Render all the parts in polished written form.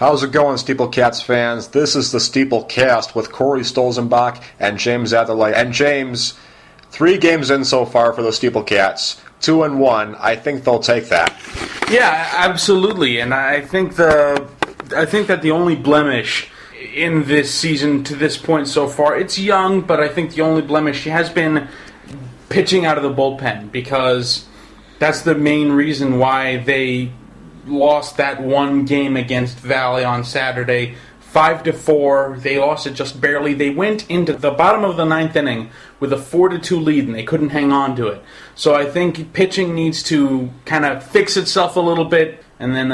How's it going, SteepleCats fans? This is the SteepleCast with Corey Stolzenbach and James Atherlay. And James, 3 games in so far for the SteepleCats. 2-1. I think they'll take that. Yeah, absolutely. And I think that the only blemish in this season to this point so far, it's young, but I think the only blemish has been pitching out of the bullpen, because that's the main reason why they lost that one game against Valley on Saturday, 5-4. They lost it just barely. They went into the bottom of the 9th inning with a 4-2 lead, and they couldn't hang on to it. So I think pitching needs to kind of fix itself a little bit, and then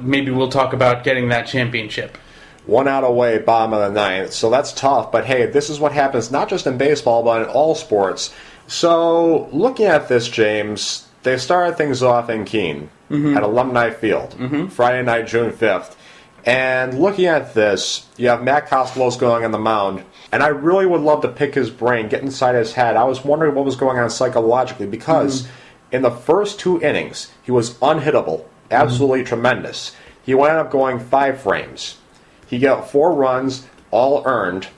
maybe we'll talk about getting that championship. 1 out away, bottom of the 9th. So that's tough, but hey, this is what happens not just in baseball, but in all sports. So looking at this, James, they started things off in Keene at Alumni Field, Friday night, June 5th. And looking at this, you have Matt Costellos going on the mound, and I really would love to pick his brain, get inside his head. I was wondering what was going on psychologically, because in the first 2 innings, he was unhittable, absolutely tremendous. He wound up going 5 frames. He got 4 runs, all earned.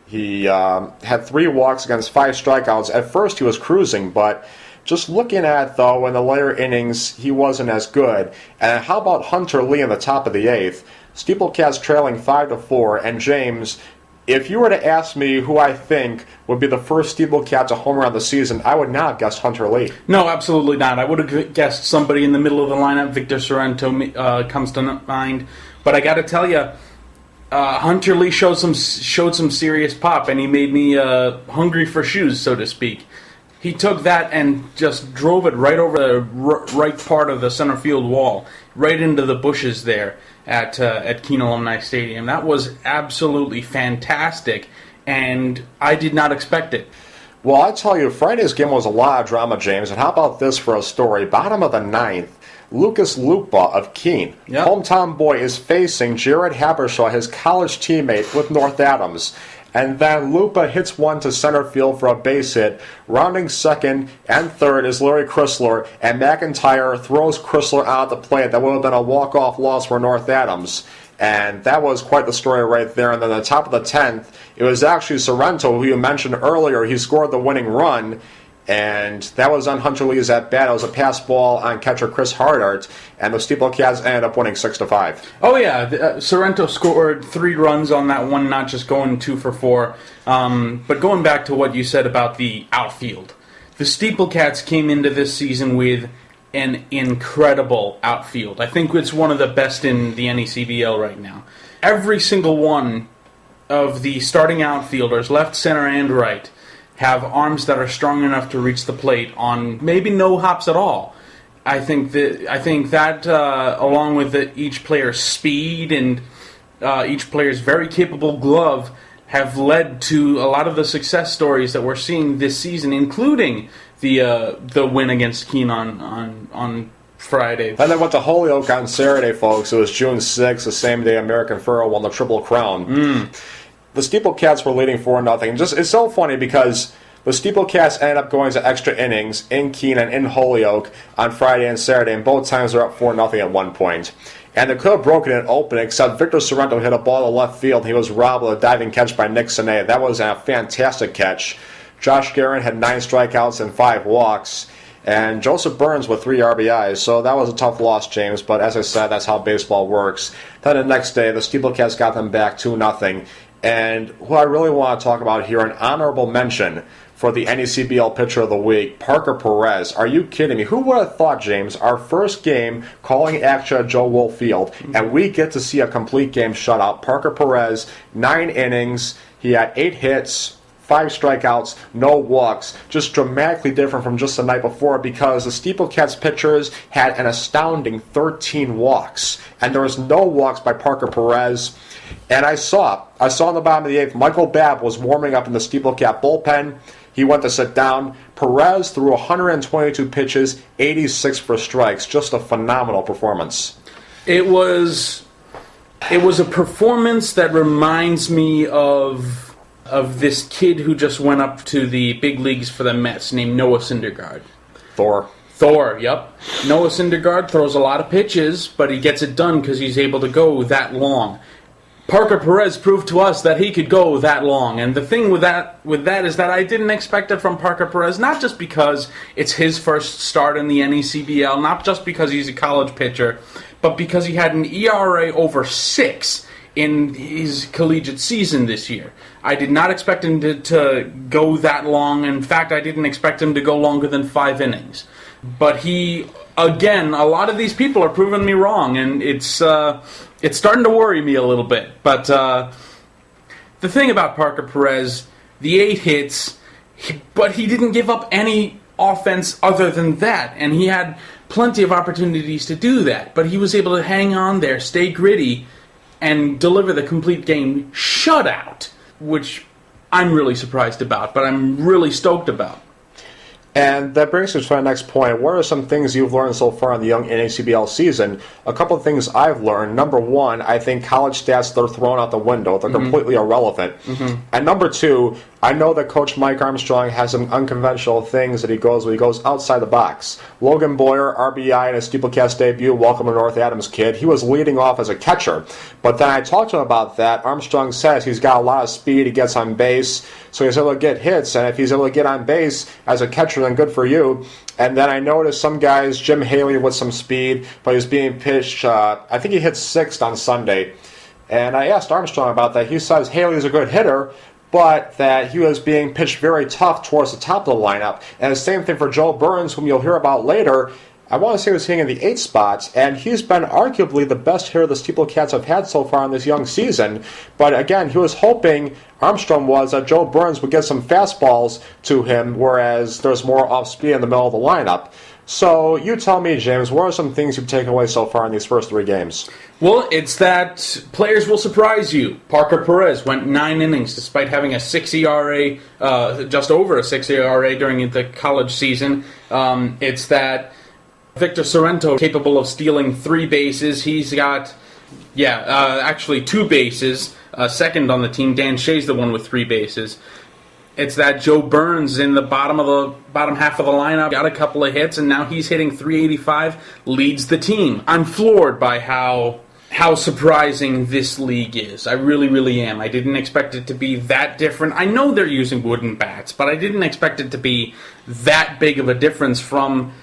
He had 3 walks against 5 strikeouts. At first, he was cruising, but just looking at, though, in the later innings, he wasn't as good. And how about Hunter Lee in the top of the 8th? SteepleCats trailing 5-4. And James, if you were to ask me who I think would be the first SteepleCat to homer on the season, I would not have guessed Hunter Lee. No, absolutely not. I would have guessed somebody in the middle of the lineup. Victor Sorrento comes to mind. But I got to tell you, Hunter Lee showed some serious pop, and he made me hungry for shoes, so to speak. He took that and just drove it right over the right part of the center field wall, right into the bushes there at Keene Alumni Stadium. That was absolutely fantastic, and I did not expect it. Well, I tell you, Friday's game was a lot of drama, James, and how about this for a story? Bottom of the 9th, Lucas Lupa of Keene, hometown boy, is facing Jared Habershaw, his college teammate with North Adams. And then Lupa hits one to center field for a base hit. Rounding second and third is Larry Chrysler, and McIntyre throws Chrysler out at the plate. That would have been a walk-off loss for North Adams. And that was quite the story right there. And then at the top of the 10th, it was actually Sorrento, who you mentioned earlier. He scored the winning run, and that was on Hunter Lee's at-bat. It was a pass ball on catcher Chris Hardart, and the SteepleCats ended up winning 6-5. Oh, yeah. Sorrento scored 3 runs on that one, not just going 2 for 4. But going back to what you said about the outfield, the SteepleCats came into this season with an incredible outfield. I think it's one of the best in the NECBL right now. Every single one of the starting outfielders, left, center, and right, have arms that are strong enough to reach the plate on maybe no hops at all. I think that along with each player's speed and each player's very capable glove, have led to a lot of the success stories that we're seeing this season, including the win against Keene on Friday. And then went to Holyoke on Saturday, folks. It was June 6th, the same day American Furrow won the Triple Crown. The SteepleCats were leading 4-0. Just it's so funny because the SteepleCats ended up going to extra innings in Keene and in Holyoke on Friday and Saturday, and both times they're up 4-0 at one point. And they could have broken it open, except Victor Sorrento hit a ball to left field. He was robbed with a diving catch by Nick Sine. That was a fantastic catch. Josh Guerin had 9 strikeouts and 5 walks. And Joseph Burns with 3 RBIs, so that was a tough loss, James. But as I said, that's how baseball works. Then the next day, the SteepleCats got them back 2-0. And who I really want to talk about here, an honorable mention for the NECBL Pitcher of the Week, Parker Perez. Are you kidding me? Who would have thought, James, our first game calling action at Joe Wolf Field, and we get to see a complete game shutout. Parker Perez, 9 innings, he had 8 hits, 5 strikeouts, no walks, just dramatically different from just the night before, because the SteepleCats pitchers had an astounding 13 walks, and there was no walks by Parker Perez. And I saw on the bottom of the 8th, Michael Babb was warming up in the SteepleCat bullpen. He went to sit down. Perez threw 122 pitches, 86 for strikes. Just a phenomenal performance. It was a performance that reminds me of this kid who just went up to the big leagues for the Mets named Noah Syndergaard. Thor. Thor, yep. Noah Syndergaard throws a lot of pitches, but he gets it done because he's able to go that long. Parker Perez proved to us that he could go that long, and the thing with that is that I didn't expect it from Parker Perez, not just because it's his first start in the NECBL, not just because he's a college pitcher, but because he had an ERA over 6 in his collegiate season this year. I did not expect him to go that long. In fact, I didn't expect him to go longer than 5 innings. But he, again, a lot of these people are proving me wrong, and it's starting to worry me a little bit. But the thing about Parker Perez, the 8 hits, but he didn't give up any offense other than that, and he had plenty of opportunities to do that. But he was able to hang on there, stay gritty, and deliver the complete game shutout, which I'm really surprised about, but I'm really stoked about. And that brings us to my next point. What are some things you've learned so far in the young NACBL season? A couple of things I've learned. Number one, I think college stats, they're thrown out the window. They're completely irrelevant. And number two, I know that Coach Mike Armstrong has some unconventional things that he goes outside the box. Logan Boyer, RBI in his SteepleCast debut, welcome to North Adams kid. He was leading off as a catcher. But then I talked to him about that. Armstrong says he's got a lot of speed, he gets on base, so he's able to get hits. And if he's able to get on base as a catcher, then good for you. And then I noticed some guys, Jim Haley with some speed, but he was being pitched, I think he hit 6th on Sunday. And I asked Armstrong about that. He says Haley's a good hitter, but that he was being pitched very tough towards the top of the lineup. And the same thing for Joe Burns, whom you'll hear about later. I want to say he was hitting in the 8 spots, and he's been arguably the best hitter the SteepleCats have had so far in this young season. But again, he was hoping, Armstrong was, that Joe Burns would get some fastballs to him, whereas there's more off-speed in the middle of the lineup. So you tell me, James, what are some things you've taken away so far in these first 3 games? Well, it's that players will surprise you. Parker Perez went 9 innings despite having a 6 ERA, just over a 6 ERA during the college season. It's that Victor Sorrento capable of stealing 3 bases. He's got, actually 2 bases. Second on the team. Dan Shea's the one with 3 bases. It's that Joe Burns in the bottom half of the lineup got a couple of hits, and now he's hitting .385, leads the team. I'm floored by how surprising this league is. I really, really am. I didn't expect it to be that different. I know they're using wooden bats, but I didn't expect it to be that big of a difference from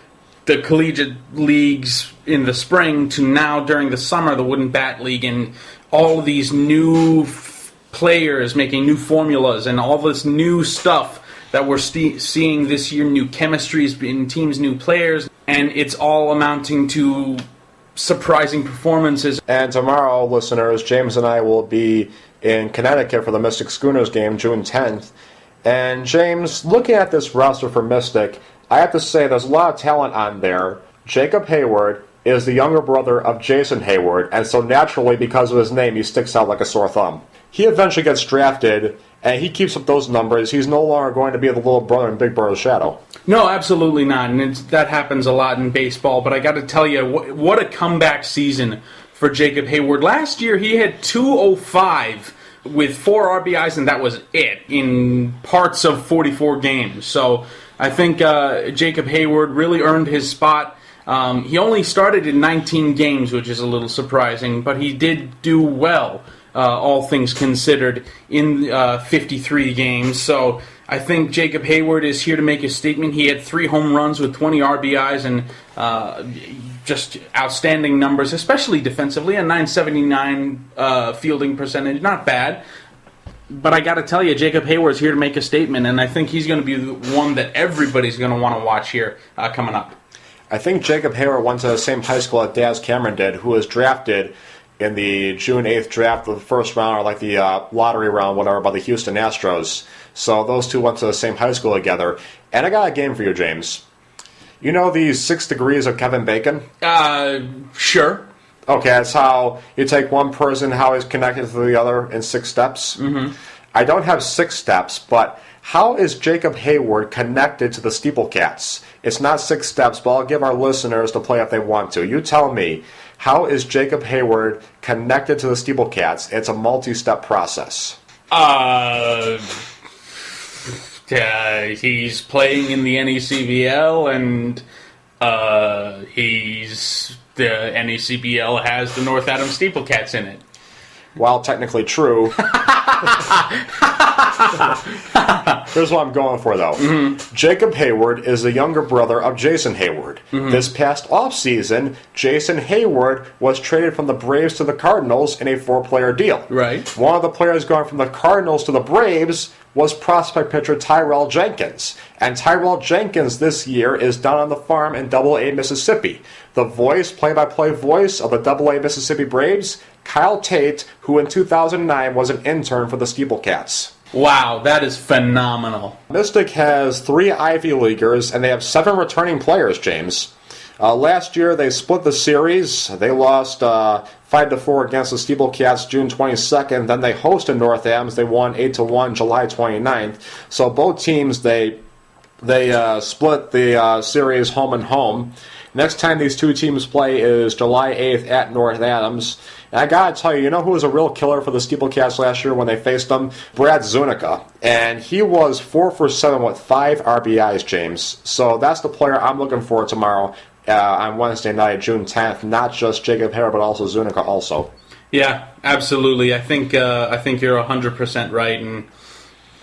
the collegiate leagues in the spring to now during the summer, the wooden bat league, and all of these new players making new formulas and all this new stuff that we're seeing this year, new chemistries in teams, new players, and it's all amounting to surprising performances. And tomorrow, listeners, James and I will be in Connecticut for the Mystic Schooners game, June 10th. And James, looking at this roster for Mystic, I have to say there's a lot of talent on there. Jacob Hayward is the younger brother of Jason Hayward, and so naturally, because of his name, he sticks out like a sore thumb. He eventually gets drafted, and he keeps up those numbers. He's no longer going to be the little brother in Big Brother's shadow. No, absolutely not, and that happens a lot in baseball, but I got to tell you, what a comeback season for Jacob Hayward. Last year, he had 205 with 4 RBIs, and that was it in parts of 44 games. So I think Jacob Hayward really earned his spot. He only started in 19 games, which is a little surprising, but he did do well. All things considered, in 53 games. So I think Jacob Hayward is here to make a statement. He had 3 home runs with 20 RBIs and just outstanding numbers, especially defensively. A .979 fielding percentage, not bad. But I got to tell you, Jacob Hayward's here to make a statement, and I think he's going to be the one that everybody's going to want to watch here coming up. I think Jacob Hayward went to the same high school that Daz Cameron did, who was drafted in the June 8th draft of the first round, or like the lottery round, whatever, by the Houston Astros. So those two went to the same high school together. And I got a game for you, James. You know the 6 degrees of Kevin Bacon? Sure. Okay, that's how you take one person, how he's connected to the other in 6 steps. Mm-hmm. I don't have 6 steps, but how is Jacob Hayward connected to the SteepleCats? It's not 6 steps, but I'll give our listeners to play if they want to. You tell me. How is Jacob Hayward connected to the SteepleCats? It's a multi-step process. He's playing in the NECBL, and He's the NACBL has the North Adams SteepleCats in it. While technically true, here's what I'm going for, though. Mm-hmm. Jacob Hayward is the younger brother of Jason Hayward. Mm-hmm. This past offseason, Jason Hayward was traded from the Braves to the Cardinals in a 4-player deal. Right. One of the players going from the Cardinals to the Braves was prospect pitcher Tyrell Jenkins. And Tyrell Jenkins this year is down on the farm in Double-A Mississippi. The play-by-play voice of the Double-A Mississippi Braves, Kyle Tate, who in 2009 was an intern for the SteepleCats. Wow, that is phenomenal. Mystic has 3 Ivy Leaguers, and they have 7 returning players, James. Last year, they split the series. They lost 5-4 against the SteepleCats June 22nd. Then they hosted North Adams. They won 8-1 July 29th. So both teams, they split the series home and home. Next time these two teams play is July 8th at North Adams. And I gotta tell you, you know who was a real killer for the SteepleCats last year when they faced them? Brad Zunica. And he was 4 for 7 with 5 RBIs, James. So that's the player I'm looking for tomorrow on Wednesday night, June 10th. Not just Jacob Harris, but also Zunica also. Yeah, absolutely. I think you're 100% right. And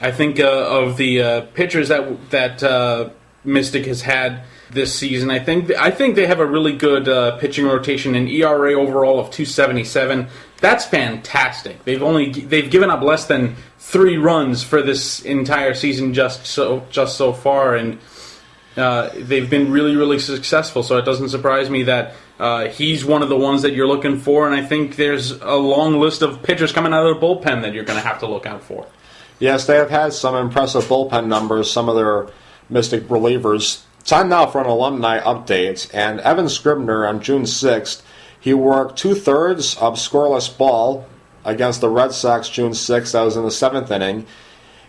I think of the pitchers that Mystic has had this season, I think they have a really good pitching rotation, an ERA overall of 2.77. That's fantastic. They've given up less than 3 runs for this entire season just so far, and they've been really, really successful. So it doesn't surprise me that he's one of the ones that you're looking for, and I think there's a long list of pitchers coming out of the bullpen that you're going to have to look out for. Yes, they have had some impressive bullpen numbers, some of their Mystic relievers. Time now for an alumni update, and Evan Scribner on June 6th, he worked 2/3 of scoreless ball against the Red Sox June 6th. That was in the 7th inning.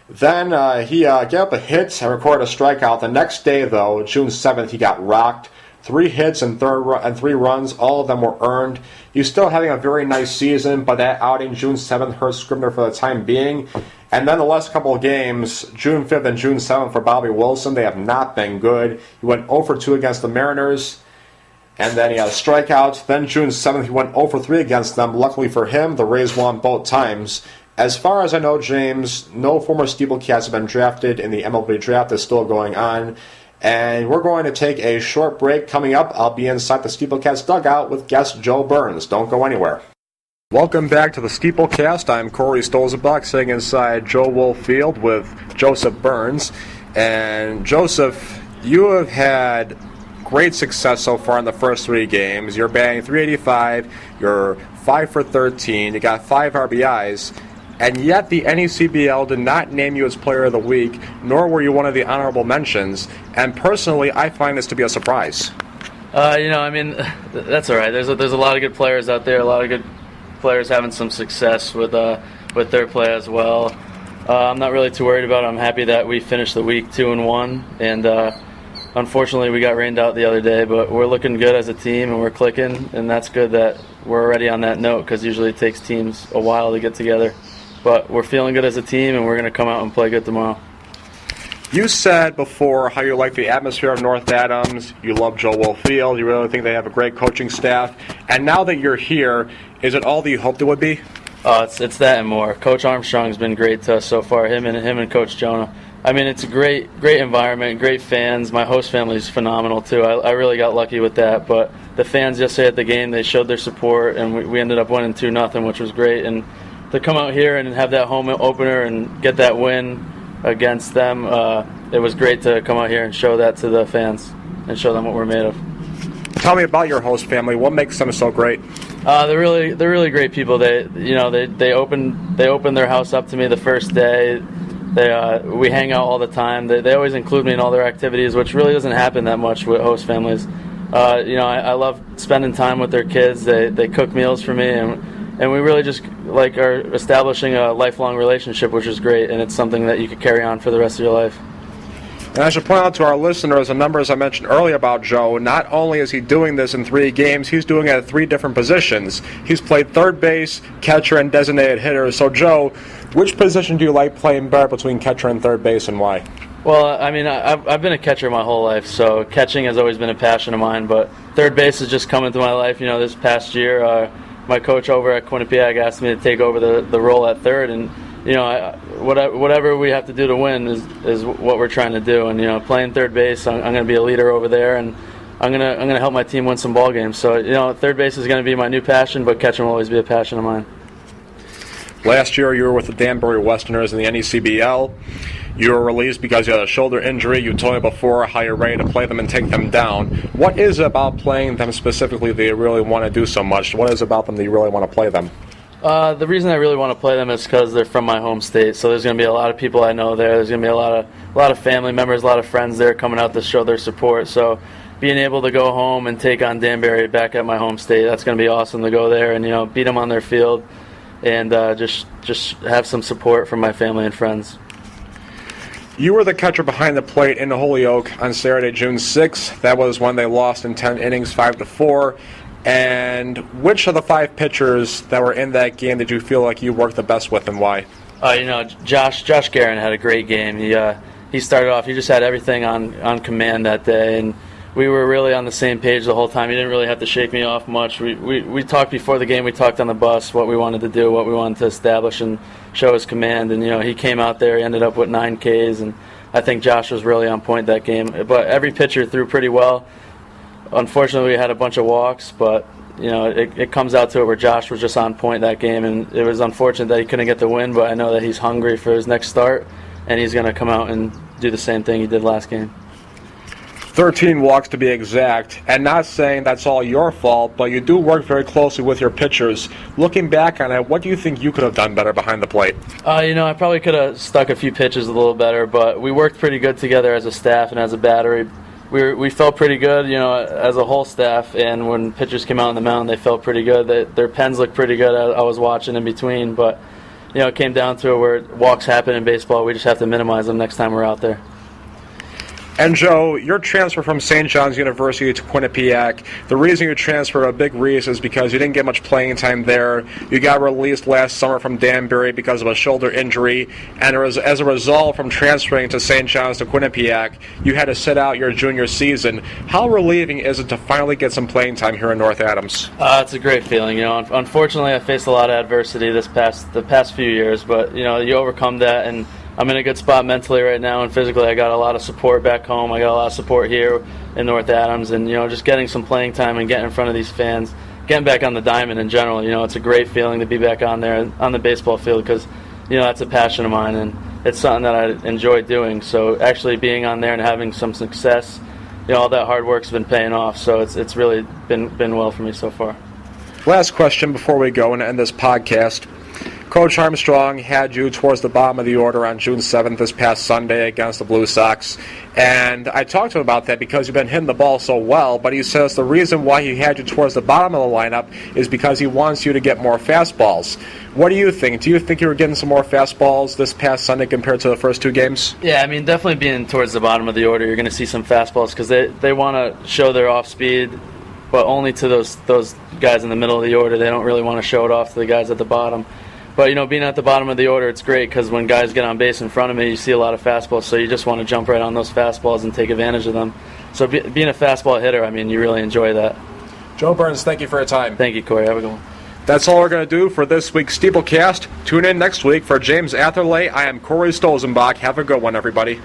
Then he gave up a hit and recorded a strikeout. The next day, though, June 7th, he got rocked. 3 hits and 3 runs, all of them were earned. He's still having a very nice season, but that outing June 7th hurt Scribner for the time being. And then the last couple of games, June 5th and June 7th for Bobby Wilson, they have not been good. He went 0 for 2 against the Mariners, and then he had a strikeout. Then June 7th, he went 0 for 3 against them. Luckily for him, the Rays won both times. As far as I know, James, no former SteepleCats have been drafted in the MLB draft. That's still going on. And we're going to take a short break. Coming up, I'll be inside the SteepleCats dugout with guest Joe Burns. Don't go anywhere. Welcome back to the SteepleCast. I'm Corey Stolzenbach, sitting inside Joe Wolf Field with Joseph Burns. And Joseph, you have had great success so far in the first 3 games. You're batting .385, you're 5 for 13, you got 5 RBIs, and yet the NECBL did not name you as Player of the Week, nor were you one of the honorable mentions. And personally, I find this to be a surprise. That's all right. There's a lot of good players out there, a lot of good players having some success with their play as well. I'm not really too worried about it. I'm happy that we finished the week 2-1, and unfortunately we got rained out the other day, but we're looking good as a team and we're clicking, and that's good that we're already on that note, because usually it takes teams a while to get together. But we're feeling good as a team, and we're going to come out and play good tomorrow. You said before how you like the atmosphere of North Adams, you love Joe Wolf Field, you really think they have a great coaching staff, and now that you're here, is it all that you hoped it would be? It's that and more. Coach Armstrong's been great to us so far, him and Coach Jonah. I mean, it's a great environment, great fans. My host family is phenomenal, too. I really got lucky with that, but the fans yesterday at the game, they showed their support, and we ended up winning 2-0, which was great. And to come out here and have that home opener and get that win against them, it was great to come out here and show that to the fans and show them what we're made of. Tell me about your host family. What makes them so great? They're really Great people. They opened their house up to me the first day. We hang out all the time. They always include me in all their activities, which really doesn't happen that much with host families. I love spending time with their kids. They cook meals for me, and we really just are establishing a lifelong relationship, which is great, and it's something that you could carry on for the rest of your life. And I should point out to our listeners the numbers I mentioned earlier about Joe. Not only is he doing this in 3 games, he's doing it at 3 different positions. He's played third base, catcher, and designated hitter. So, Joe, which position do you like playing better between catcher and third base, and why? Well, I mean, I've been a catcher my whole life, so catching has always been a passion of mine. But third base is just come into my life. This past year, my coach over at Quinnipiac asked me to take over the role at third, and whatever we have to do to win is what we're trying to do. And playing third base, I'm going to be a leader over there, and I'm gonna help my team win some ball games. So third base is going to be my new passion, but catching will always be a passion of mine. Last year, you were with the Danbury Westerners in the NECBL. You were released because you had a shoulder injury. You told me before how you're ready to play them and take them down. What is it about playing them specifically that you really want to do so much? What is it about them that you really want to play them? The reason I really want to play them is because they're from my home state. So there's going to be a lot of people I know there. There's going to be a lot of family members, a lot of friends there coming out to show their support. So being able to go home and take on Danbury back at my home state, that's going to be awesome to go there and beat them on their field and just have some support from my family and friends. You were the catcher behind the plate in Holyoke on Saturday, June 6th. That was when they lost in 10 innings, 5-4. And which of the 5 pitchers that were in that game did you feel like you worked the best with, and why? Josh Guerin had a great game. He started off. He just had everything on command that day, and we were really on the same page the whole time. He didn't really have to shake me off much. We talked before the game. We talked on the bus what we wanted to do, what we wanted to establish, and show his command. And he came out there. He ended up with 9 Ks, and I think Josh was really on point that game. But every pitcher threw pretty well. Unfortunately, we had a bunch of walks, but it comes out to it where Josh was just on point that game, and it was unfortunate that he couldn't get the win. But I know that he's hungry for his next start, and he's going to come out and do the same thing he did last game. 13 walks to be exact, and not saying that's all your fault, but you do work very closely with your pitchers. Looking back on it, what do you think you could have done better behind the plate? I probably could have stuck a few pitches a little better, but we worked pretty good together as a staff and as a battery. We felt pretty good, as a whole staff, and when pitchers came out on the mound, they felt pretty good. Their pens looked pretty good. I was watching in between, but it came down to it where walks happen in baseball. We just have to minimize them next time we're out there. And Joe, your transfer from St. John's University to Quinnipiac, the reason you transferred, a big reason, is because you didn't get much playing time there. You got released last summer from Danbury because of a shoulder injury, and as a result from transferring to St. John's to Quinnipiac, you had to sit out your junior season. How relieving is it to finally get some playing time here in North Adams? It's a great feeling. Unfortunately, I faced a lot of adversity the past few years, but you overcome that, and I'm in a good spot mentally right now, and physically I got a lot of support back home. I got a lot of support here in North Adams, and just getting some playing time and getting in front of these fans, getting back on the diamond in general. It's a great feeling to be back on there on the baseball field because that's a passion of mine, and it's something that I enjoy doing. So actually being on there and having some success, all that hard work's been paying off. So it's really been well for me so far. Last question before we go and end this podcast. Coach Armstrong had you towards the bottom of the order on June 7th this past Sunday against the Blue Sox. And I talked to him about that because you've been hitting the ball so well, but he says the reason why he had you towards the bottom of the lineup is because he wants you to get more fastballs. What do you think? Do you think you were getting some more fastballs this past Sunday compared to the first 2 games? Yeah, definitely being towards the bottom of the order, you're going to see some fastballs because they want to show their off speed, but only to those guys in the middle of the order. They don't really want to show it off to the guys at the bottom. But, being at the bottom of the order, it's great because when guys get on base in front of me, you see a lot of fastballs, so you just want to jump right on those fastballs and take advantage of them. So being a fastball hitter, you really enjoy that. Joe Burns, thank you for your time. Thank you, Corey. Have a good one. That's all we're going to do for this week's SteepleCast. Tune in next week for James Atherlay. I am Corey Stolzenbach. Have a good one, everybody.